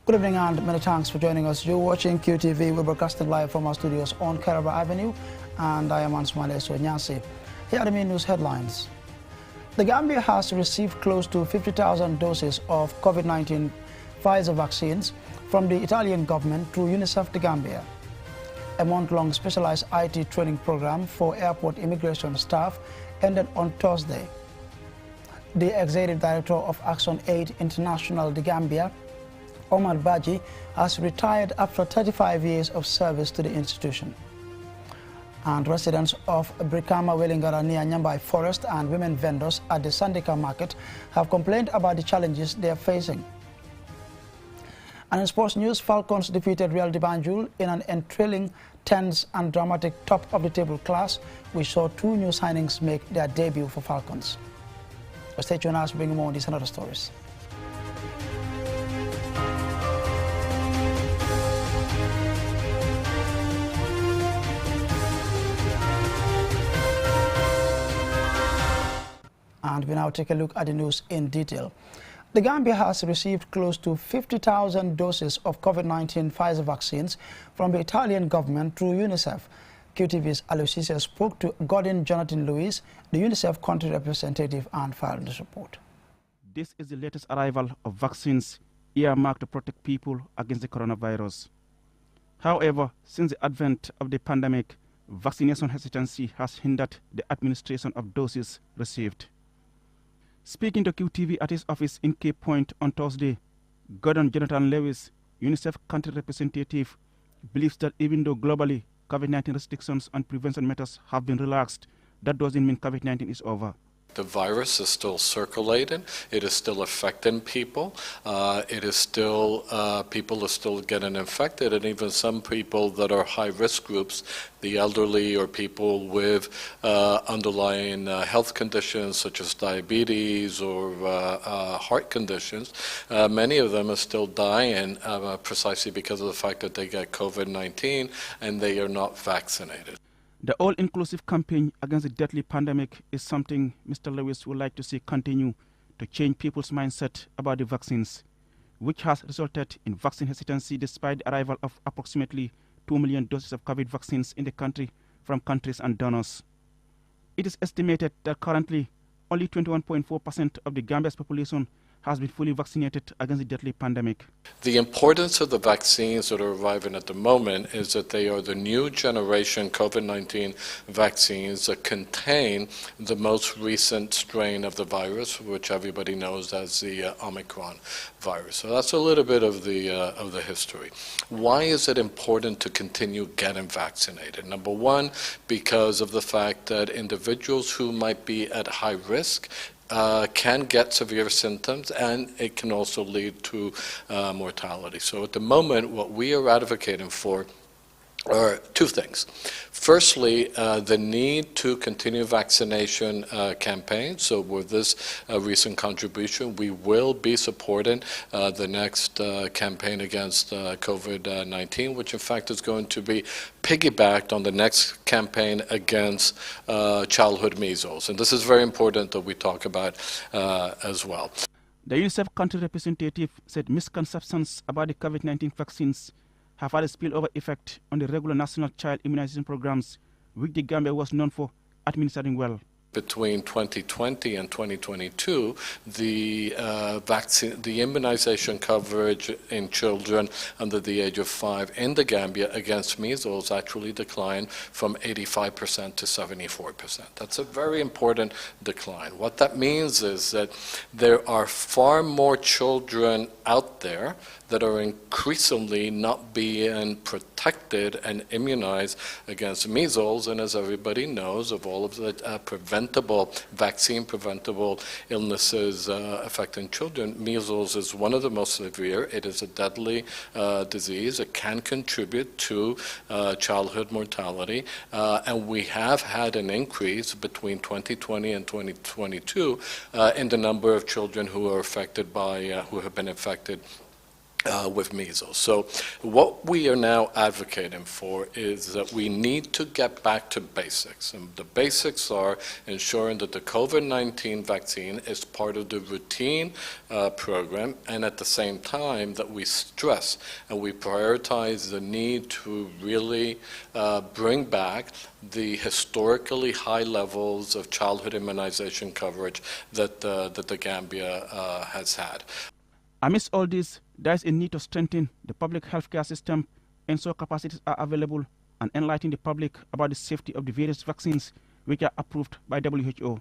Good evening and many thanks for joining us. You're watching QTV. We're broadcasting live from our studios on Caraba Avenue, and I am Ansmale Sonyasi. Here are the main news headlines. The Gambia has received close to 50,000 doses of COVID-19 Pfizer vaccines from the Italian government through UNICEF The Gambia. A month-long specialized IT training program for airport immigration staff ended on Thursday. The Executive Director of Action Aid International The Gambia, Omar Baji, has retired after 35 years of service to the institution. And residents of Brikama Welingara near Nyambai Forest and women vendors at the Sandika market have complained about the challenges they are facing. And in sports news, Falcons defeated Real de Banjul in an enthralling, tense and dramatic top-of-the-table clash. We saw two new signings make their debut for Falcons. Stay tuned as we bring you more on these and other stories. And we now take a look at the news in detail. The Gambia has received close to 50,000 doses of COVID-19 Pfizer vaccines from the Italian government through UNICEF. QTV's Aloysius spoke to Gordon Jonathan Lewis, the UNICEF country representative, and filed this report. This is the latest arrival of vaccines earmarked to protect people against the coronavirus. However, since the advent of the pandemic, vaccination hesitancy has hindered the administration of doses received. Speaking to QTV at his office in Cape Point on Thursday, Gordon Jonathan Lewis, UNICEF country representative, believes that even though globally COVID-19 restrictions and prevention measures have been relaxed, that doesn't mean COVID-19 is over. The virus is still circulating. It is still affecting people. People are still getting infected, and even some people that are high-risk groups, the elderly or people with underlying health conditions such as diabetes or heart conditions, many of them are still dying precisely because of the fact that they get COVID-19 and they are not vaccinated. The all-inclusive campaign against the deadly pandemic is something Mr. Lewis would like to see continue to change people's mindset about the vaccines, which has resulted in vaccine hesitancy despite the arrival of approximately 2 million doses of COVID vaccines in the country from countries and donors. It is estimated that currently only 21.4% of the Gambia's population has been fully vaccinated against the deadly pandemic. The importance of the vaccines that are arriving at the moment is that they are the new generation COVID-19 vaccines that contain the most recent strain of the virus, which everybody knows as the Omicron virus. So that's a little bit of the history. Why is it important to continue getting vaccinated? Number one, because of the fact that individuals who might be at high risk can get severe symptoms, and it can also lead to mortality. So at the moment, what we are advocating for are two things. Firstly, the need to continue vaccination campaigns. So with this recent contribution, we will be supporting the next campaign against COVID-19, which in fact is going to be piggybacked on the next campaign against childhood measles. And this is very important that we talk about as well. The UNICEF country representative said misconceptions about the COVID-19 vaccines have had a spillover effect on the regular national child immunization programs, which the Gambia was known for administering well. Between 2020 and 2022, the immunization coverage in children under the age of 5 in the Gambia against measles actually declined from 85% to 74%. That's a very important decline. What that means is that there are far more children out there that are increasingly not being protected and immunized against measles, and as everybody knows, of all of the vaccine-preventable illnesses affecting children, measles is one of the most severe. It is a deadly disease. It can contribute to childhood mortality, and we have had an increase between 2020 and 2022 in the number of children who are affected by, who have been infected with measles. So what we are now advocating for is that we need to get back to basics. And the basics are ensuring that the COVID-19 vaccine is part of the routine program, and at the same time that we stress and we prioritize the need to really bring back the historically high levels of childhood immunization coverage that the Gambia has had. Amidst all this, there is a need to strengthen the public healthcare system, ensure capacities are available, and enlighten the public about the safety of the various vaccines which are approved by WHO.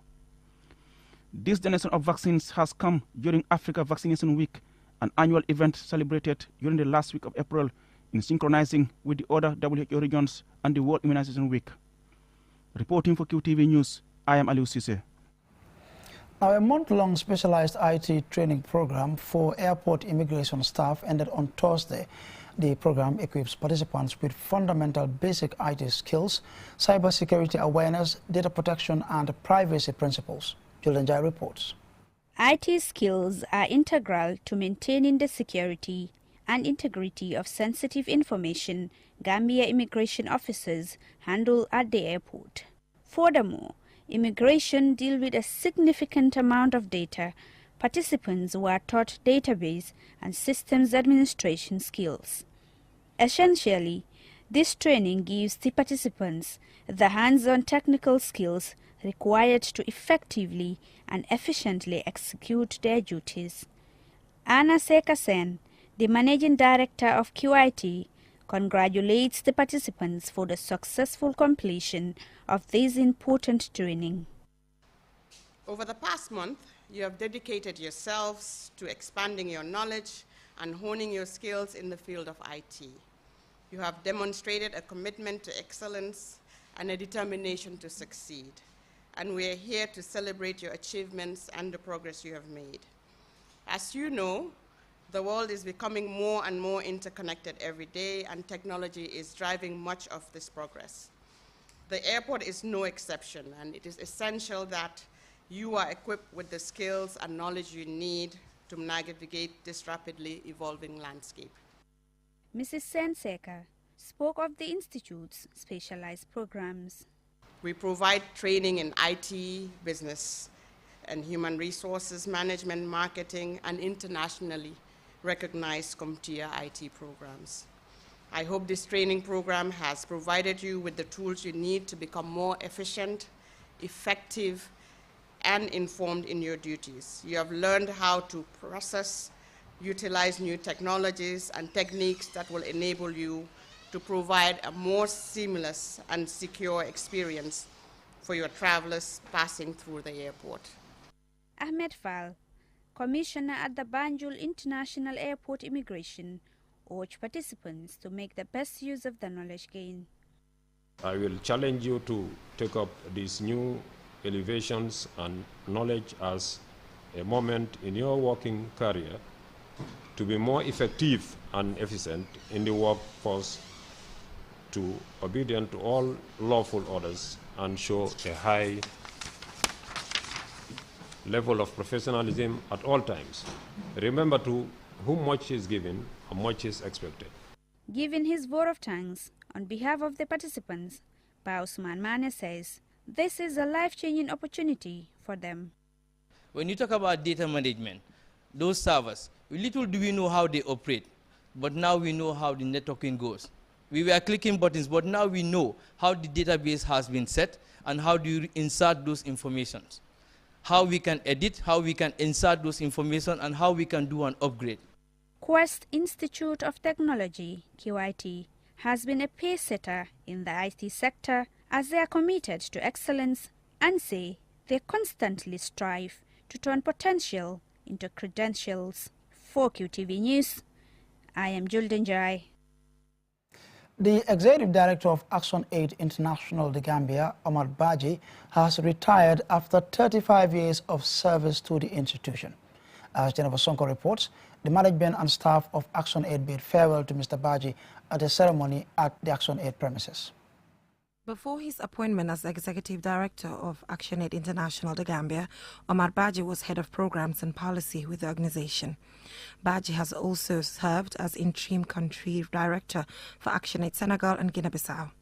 This donation of vaccines has come during Africa Vaccination Week, an annual event celebrated during the last week of April in synchronizing with the other WHO regions and the World Immunization Week. Reporting for QTV News, I am Aliou Cisse. Now, a month-long specialized IT training program for airport immigration staff ended on Thursday. The program equips participants with fundamental basic IT skills, cybersecurity awareness, data protection, and privacy principles. Julian Jai reports. IT skills are integral to maintaining the security and integrity of sensitive information Gambia immigration officers handle at the airport. Furthermore, immigration deals with a significant amount of data. Participants were taught database and systems administration skills. Essentially, this training gives the participants the hands-on technical skills required to effectively and efficiently execute their duties. Anna Sekasen, the Managing Director of QIT, congratulates the participants for the successful completion of this important training. Over the past month, you have dedicated yourselves to expanding your knowledge and honing your skills in the field of IT. You have demonstrated a commitment to excellence and a determination to succeed. And we are here to celebrate your achievements and the progress you have made. As you know, the world is becoming more and more interconnected every day, and technology is driving much of this progress. The airport is no exception, and it is essential that you are equipped with the skills and knowledge you need to navigate this rapidly evolving landscape. Mrs. Senseka spoke of the Institute's specialized programs. We provide training in IT, business, and human resources management, marketing, and internationally recognized CompTIA IT programs. I hope this training program has provided you with the tools you need to become more efficient, effective, and informed in your duties. You have learned how to process, utilize new technologies and techniques that will enable you to provide a more seamless and secure experience for your travelers passing through the airport. Ahmed Fall, Commissioner at the Banjul International Airport Immigration, urged participants to make the best use of the knowledge gained. I will challenge you to take up these new elevations and knowledge as a moment in your working career to be more effective and efficient in the workforce, to obedient to all lawful orders and show a high level of professionalism at all times. Remember, to whom much is given, much is expected. Giving his vote of thanks on behalf of the participants, Usman Mane says this is a life-changing opportunity for them. When you talk about data management, those servers, little do we know how they operate, but now we know how the networking goes. We were clicking buttons, but now we know how the database has been set and how do you insert those informations. How we can edit, how we can insert those information, and how we can do an upgrade. Quest Institute of Technology, QIT, has been a pace setter in the IT sector as they are committed to excellence and say they constantly strive to turn potential into credentials. For QTV News, I am Julden Jai. The Executive Director of Action Aid International, the Gambia, Omar Baji, has retired after 35 years of service to the institution. As Jennifer Sonko reports, the management and staff of Action Aid bid farewell to Mr. Baji at a ceremony at the Action Aid premises. Before his appointment as Executive Director of ActionAid International, The Gambia, Omar Badji was Head of Programs and Policy with the organization. Badji has also served as Interim Country Director for ActionAid Senegal and Guinea-Bissau.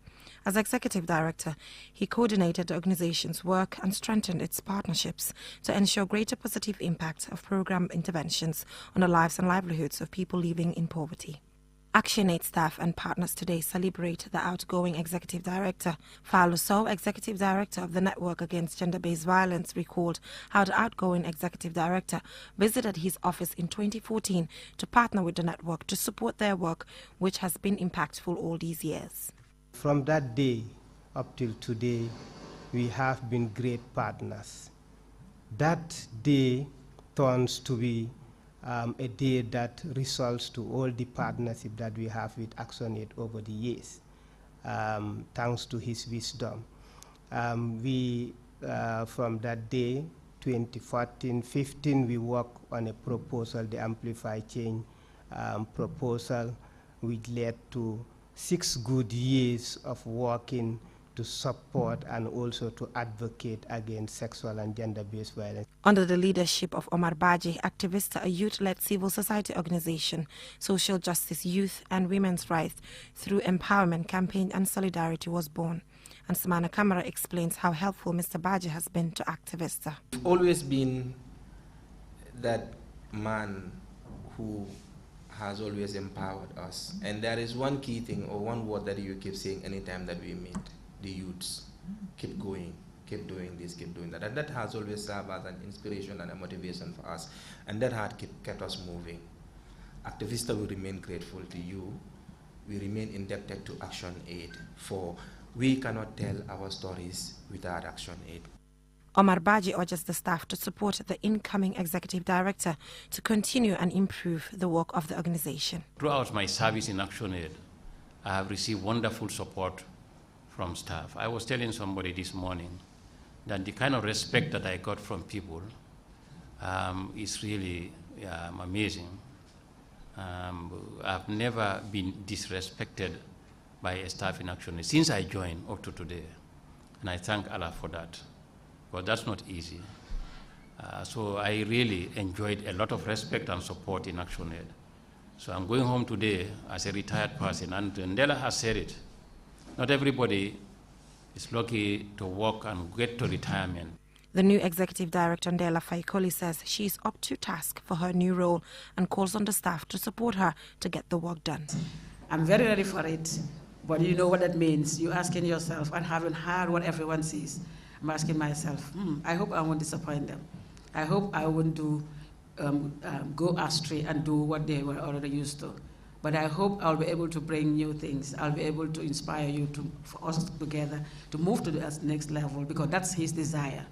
As Executive Director, he coordinated the organization's work and strengthened its partnerships to ensure greater positive impact of program interventions on the lives and livelihoods of people living in poverty. ActionAid staff and partners today celebrate the outgoing Executive Director. Fowler Sow, Executive Director of the Network Against Gender-Based Violence, recalled how the outgoing Executive Director visited his office in 2014 to partner with the network to support their work, which has been impactful all these years. From that day up till today, we have been great partners. That day turns to be a day that results to all the partnership that we have with ActionAid over the years, thanks to his wisdom. From that day, 2014-15, we worked on a proposal, the Amplify Change proposal, which led to 6 good years of working to support and also to advocate against sexual and gender-based violence. Under the leadership of Omar Badji, Activista, a youth-led civil society organization, social justice, youth and women's rights through empowerment campaign and solidarity was born. And Samana Kamara explains how helpful Mr. Badji has been to Activista. Always been that man who has always empowered us. And there is one key thing or one word that you keep saying anytime that we meet, the youths. Keep going, keep doing this, keep doing that. And that has always served as an inspiration and a motivation for us. And that had kept us moving. Activista will remain grateful to you. We remain indebted to ActionAid, for we cannot tell our stories without ActionAid. Omar Badji urges the staff to support the incoming Executive Director to continue and improve the work of the organization. Throughout my service in ActionAid, I have received wonderful support from staff. I was telling somebody this morning that the kind of respect that I got from people is really amazing. I've never been disrespected by a staff in ActionAid since I joined up to today, and I thank Allah for that. But that's not easy. So I really enjoyed a lot of respect and support in ActionAid. So I'm going home today as a retired person, and Ndella has said it. Not everybody is lucky to work and get to retirement. The new Executive Director, Ndella Faikoli, says she is up to task for her new role and calls on the staff to support her to get the work done. I'm very ready for it, but you know what that means. You're asking yourself, and having heard what everyone sees, I'm asking myself, I hope I won't disappoint them. I hope I won't go astray and do what they were already used to. But I hope I'll be able to bring new things. I'll be able to inspire you, for us together, to move to the next level, because that's his desire.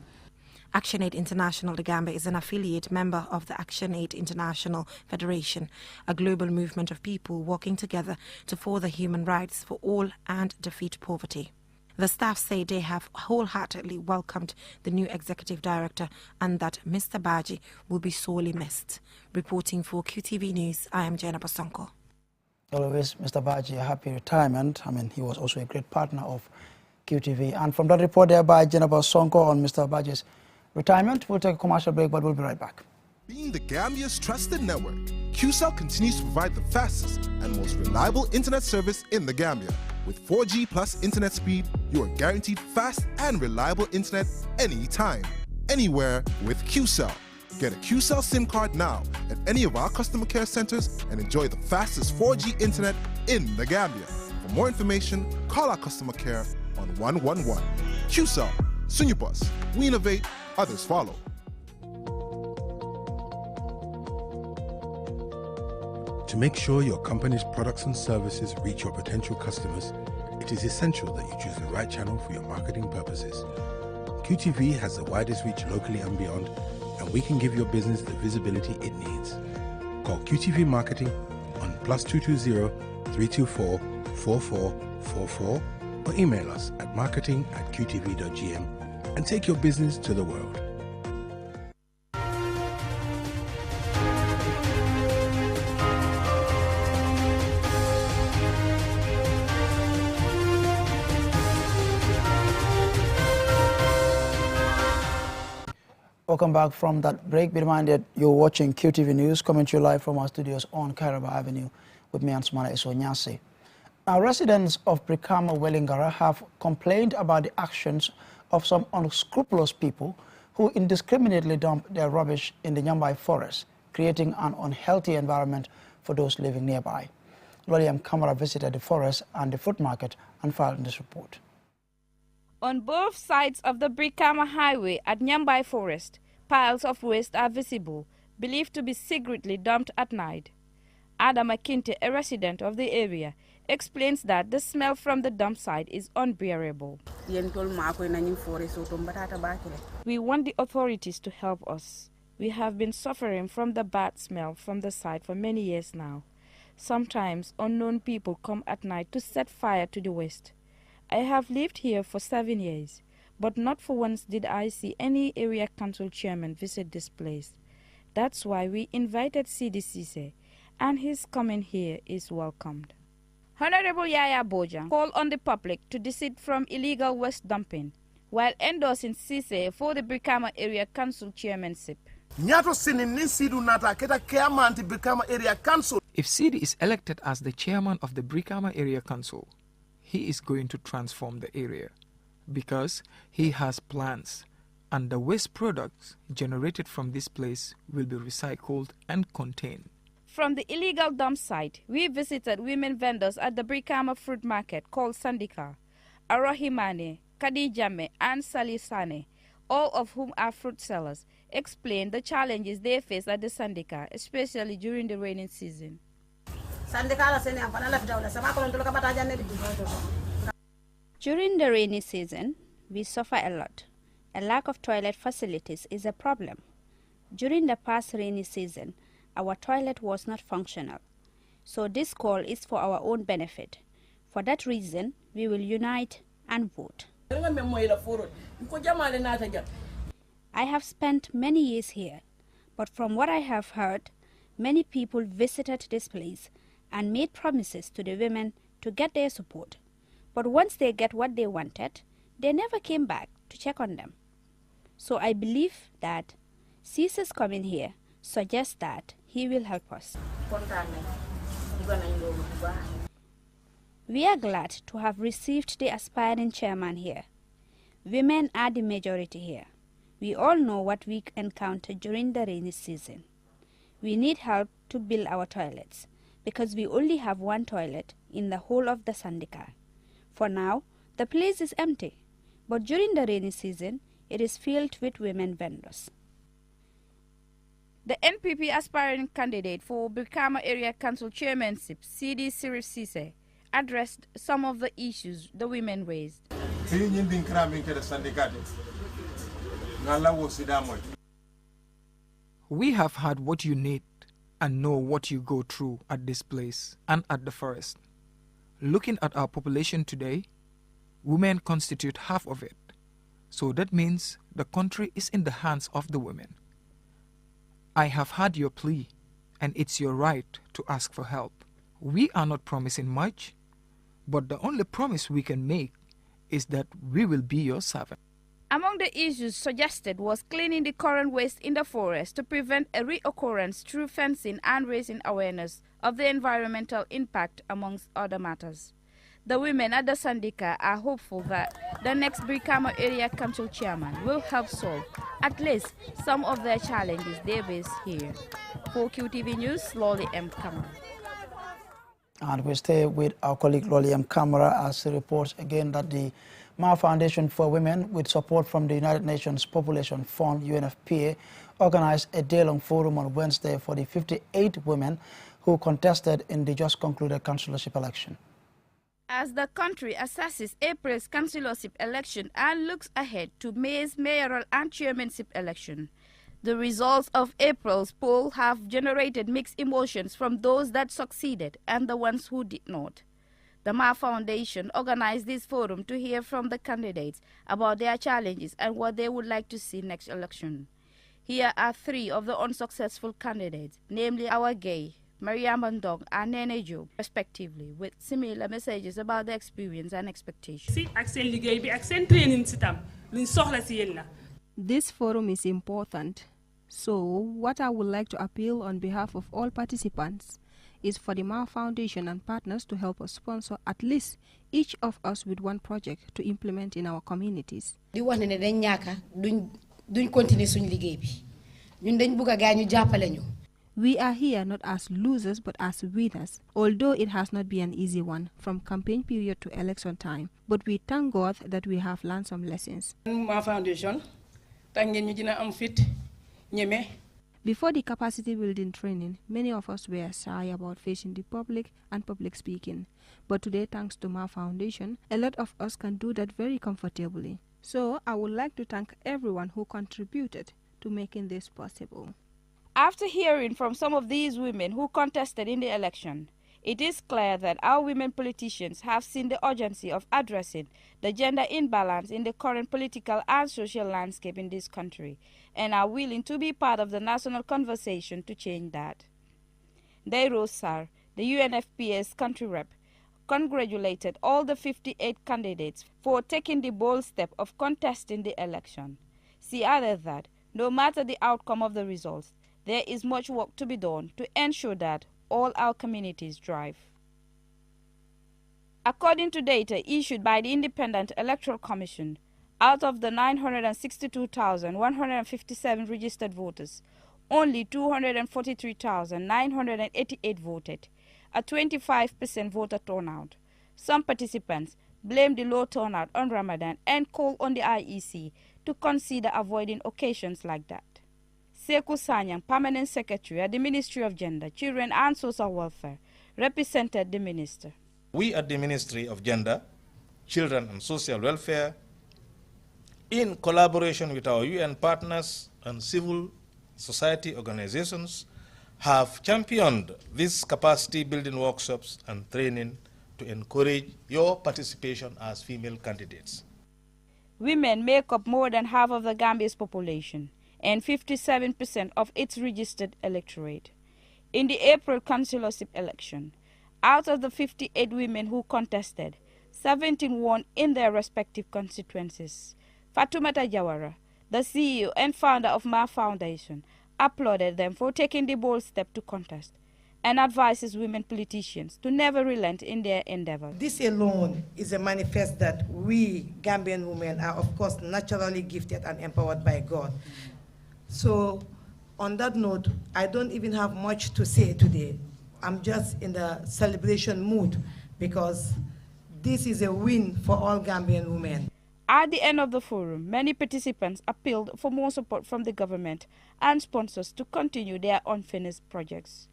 ActionAid International, The Gambia, is an affiliate member of the ActionAid International Federation, a global movement of people working together to further human rights for all and defeat poverty. The staff say they have wholeheartedly welcomed the new Executive Director and that Mr. Badji will be sorely missed. Reporting for QTV News, I am Jenna Basonko. Always, Mr. Badji, a happy retirement. I mean, he was also a great partner of QTV. And from that report there by Jenna Basonko on Mr. Badji's retirement, we'll take a commercial break, but we'll be right back. Being the Gambia's trusted network, QCell continues to provide the fastest and most reliable internet service in the Gambia. With 4G plus internet speed, you are guaranteed fast and reliable internet anytime, anywhere with QCell. Get a QCell SIM card now at any of our customer care centers and enjoy the fastest 4G internet in the Gambia. For more information, call our customer care on 111. QCell, Sunyabus. We innovate, others follow. To make sure your company's products and services reach your potential customers, it is essential that you choose the right channel for your marketing purposes. QTV has the widest reach locally and beyond, and we can give your business the visibility it needs. Call QTV Marketing on +220 324 4444 or email us at marketing@qtv.gm and take your business to the world. Welcome back from that break. Be reminded you're watching QTV News, coming to you live from our studios on Kairaba Avenue with me, Ansumana Esonyase. Now, residents of Brikama Welingara have complained about the actions of some unscrupulous people who indiscriminately dump their rubbish in the Nyambai forest, creating an unhealthy environment for those living nearby. William Kamara visited the forest and the fruit market and filed this report. On both sides of the Brikama Highway at Nyambai Forest, piles of waste are visible, believed to be secretly dumped at night. Adam Akinte, a resident of the area, explains that the smell from the dump site is unbearable. We want the authorities to help us. We have been suffering from the bad smell from the site for many years now. Sometimes unknown people come at night to set fire to the waste. I have lived here for 7 years, but not for once did I see any area council chairman visit this place. That's why we invited CDCC, and his coming here is welcomed. Honorable Yaya Bojang called on the public to desist from illegal waste dumping, while endorsing Cisse for the Brikama Area Council chairmanship. If Sidi is elected as the chairman of the Brikama Area Council, he is going to transform the area because he has plans, and the waste products generated from this place will be recycled and contained. From the illegal dump site, we visited women vendors at the Brikama fruit market called Sandika, Arohimane, Kadijame, and Salisane, all of whom are fruit sellers, explained the challenges they face at the Sandika, especially during the rainy season. During the rainy season, we suffer a lot. A lack of toilet facilities is a problem. During the past rainy season, our toilet was not functional. So this call is for our own benefit. For that reason, we will unite and vote. I have spent many years here, but from what I have heard, many people visited this place and made promises to the women to get their support. But once they get what they wanted, they never came back to check on them. So I believe that Cisse's coming here suggests that he will help us. We are glad to have received the aspiring chairman here. Women are the majority here. We all know what we encounter during the rainy season. We need help to build our toilets because we only have one toilet in the whole of the Sandika. For now, the place is empty, but during the rainy season, it is filled with women vendors. The NPP aspiring candidate for Brikama Area Council chairmanship, CD Sirif Cisse, addressed some of the issues the women raised. We have had what you need and know what you go through at this place and at the forest. Looking at our population today, women constitute half of it. So that means the country is in the hands of the women. I have heard your plea, and it's your right to ask for help. We are not promising much, but the only promise we can make is that we will be your servant. Among the issues suggested was cleaning the current waste in the forest to prevent a reoccurrence through fencing and raising awareness of the environmental impact, amongst other matters. The women at the Sandika are hopeful that the next Brikama Area Council chairman will help solve at least some of their challenges they face here. For QTV News, Lolly M. Kamara. And we stay with our colleague Lolly M. Kamara as he reports again that the Ma Foundation for Women, with support from the United Nations Population Fund, UNFPA, organized a day-long forum on Wednesday for the 58 women who contested in the just concluded councillorship election. As the country assesses April's councillorship election and looks ahead to May's mayoral and chairmanship election, the results of April's poll have generated mixed emotions from those that succeeded and the ones who did not. The Ma Foundation organized this forum to hear from the candidates about their challenges and what they would like to see next election. Here are three of the unsuccessful candidates, namely Awa Gay, Maria Mandong, and Nene Job, respectively, with similar messages about their experience and expectations. Si ak seen liggéey bi ak seen training si tam luñ soxla si yéen la This forum is important. So, what I would like to appeal on behalf of all participants is for the MAR Foundation and partners to help us sponsor at least each of us with one project to implement in our communities. Di wax ne dañ ñaaka duñ continuer suñu liggéey bi. Ñun dañ bëgg gaay ñu jappalé ñu. We are here not as losers but as winners, although it has not been an easy one from campaign period to election time. But we thank God that we have learned some lessons. MAR Foundation tangeen ñu dina am fit ñëmé. Before the capacity building training, many of us were shy about facing the public and public speaking. But today, thanks to MAR Foundation, a lot of us can do that very comfortably. So I would like to thank everyone who contributed to making this possible. After hearing from some of these women who contested in the election, it is clear that our women politicians have seen the urgency of addressing the gender imbalance in the current political and social landscape in this country and are willing to be part of the national conversation to change that. Dairo Sarr, the UNFPA's country rep, congratulated all the 58 candidates for taking the bold step of contesting the election. She added that no matter the outcome of the results, there is much work to be done to ensure that all our communities thrive. According to data issued by the Independent Electoral Commission, out of the 962,157 registered voters, only 243,988 voted, a 25% voter turnout. Some participants blamed the low turnout on Ramadan and called on the IEC to consider avoiding occasions like that. Sekou Sanyang, Permanent Secretary at the Ministry of Gender, Children and Social Welfare, represented the minister. We at the Ministry of Gender, Children and Social Welfare, in collaboration with our UN partners and civil society organizations, have championed these capacity building workshops and training to encourage your participation as female candidates. Women make up more than half of the Gambia's population and 57% of its registered electorate. In the April councillorship election, out of the 58 women who contested, 17 won in their respective constituencies. Fatoumata Jawara, the CEO and founder of MAR Foundation, applauded them for taking the bold step to contest and advises women politicians to never relent in their endeavor. This alone is a manifest that we Gambian women are of course naturally gifted and empowered by God. So on that note, I don't even have much to say today. I'm just in the celebration mood because this is a win for all Gambian women. At the end of the forum, many participants appealed for more support from the government and sponsors to continue their unfinished projects.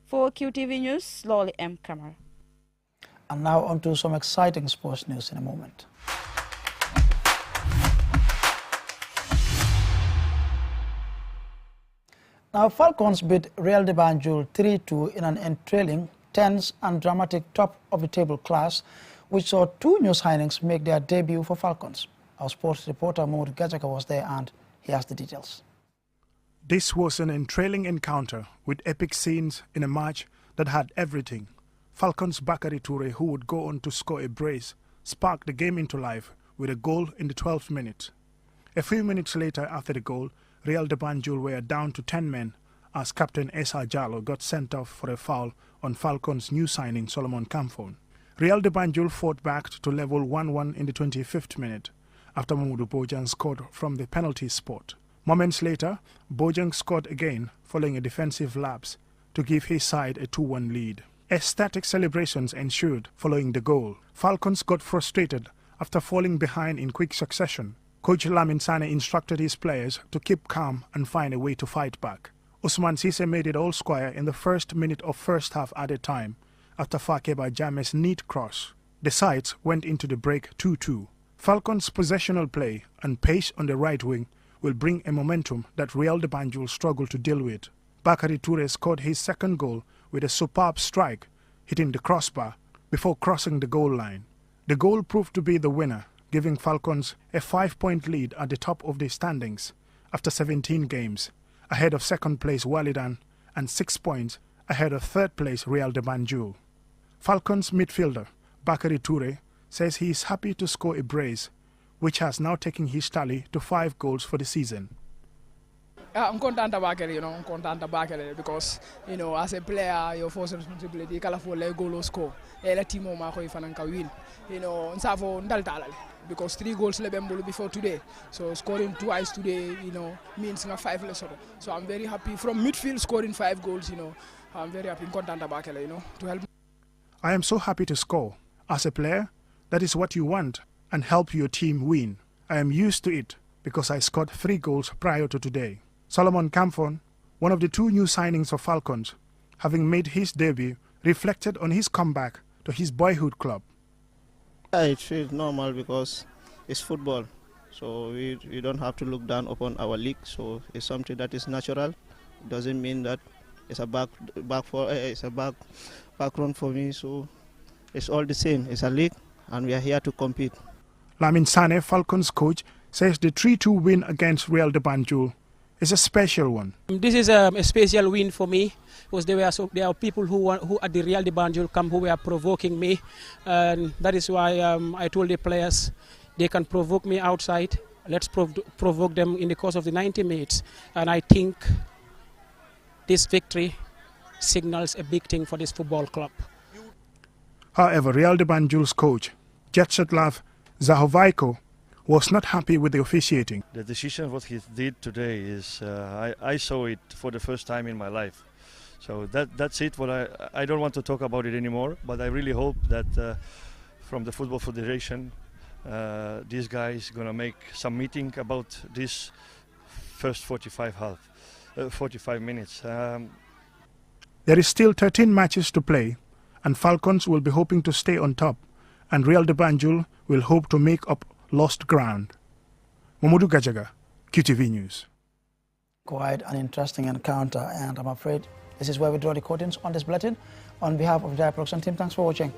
For QTV News, Lolly M. Kamara. And now on to some exciting sports news in a moment. Now, Falcons beat Real de Banjul 3-2 in an enthralling, tense and dramatic top-of-the-table clash, which saw two new signings make their debut for Falcons. Our sports reporter Mahmoud Gajaka was there and he has the details. This was an enthralling encounter with epic scenes in a match that had everything. Falcons' Bakary Toure, who would go on to score a brace, sparked the game into life with a goal in the 12th minute. A few minutes later after the goal, Real de Banjul were down to 10 men as Captain Essa Jallo got sent off for a foul on Falcons' new signing Solomon Kamphone. Real de Banjul fought back to level 1-1 in the 25th minute after Mamadou Bojang scored from the penalty spot. Moments later, Bojang scored again following a defensive lapse to give his side a 2-1 lead. Ecstatic celebrations ensued following the goal. Falcons got frustrated after falling behind in quick succession. Coach Lamin Sane instructed his players to keep calm and find a way to fight back. Usman Sise made it all square in the first minute of first half added time after Fakeba Jame's neat cross. The sides went into the break 2-2. Falcons' possessional play and pace on the right wing will bring a momentum that Real de Banjul struggled to deal with. Bakary Toure scored his second goal with a superb strike, hitting the crossbar before crossing the goal line. The goal proved to be the winner, giving Falcons a 5-point lead at the top of the standings after 17 games, ahead of second place Walidan and 6 points ahead of third place Real de Banjul. Falcons midfielder Bakary Toure says he is happy to score a brace which has now taken his tally to 5 goals for the season. I'm content about it, I'm content about it because, as a player, your first responsibility, kala for le goal or score. Ele team o mako ifananka win. Nsavo ndaltalale because 3 goals lebembulu before today. So scoring twice today, means 5 less. So I'm very happy from midfield scoring 5 goals, I'm very happy, content about it, to help. I am so happy to score. As a player, that is what you want and help your team win. I am used to it because I scored 3 goals prior to today. Solomon Kamphon, one of the 2 new signings of Falcons, having made his debut, reflected on his comeback to his boyhood club. It feels normal because it's football, so we don't have to look down upon our league. So it's something that is natural. It doesn't mean that it's a background for me. So it's all the same. It's a league, and we are here to compete. Lamin Sane, Falcons coach, says the 3-2 win against Real de Banjul is a special one. This is a special win for me because there are people who at the Real de Banjul camp who were provoking me, and that is why I told the players they can provoke me outside. Let's provoke them in the course of the 90 minutes, and I think this victory signals a big thing for this football club. However, Real de Banjul's coach, Jetsetlav Zahovaiko, was not happy with the officiating. The decision what he did today is, I saw it for the first time in my life. So that's it. I don't want to talk about it anymore, but I really hope that from the Football Federation, this guy is going to make some meeting about this first 45 minutes. There is still 13 matches to play, and Falcons will be hoping to stay on top, and Real de Banjul will hope to make up lost ground. Mamadou Gajaga, QTV News. Quite an interesting encounter, and I'm afraid this is where we draw the curtains on this bulletin. On behalf of the production team, thanks for watching.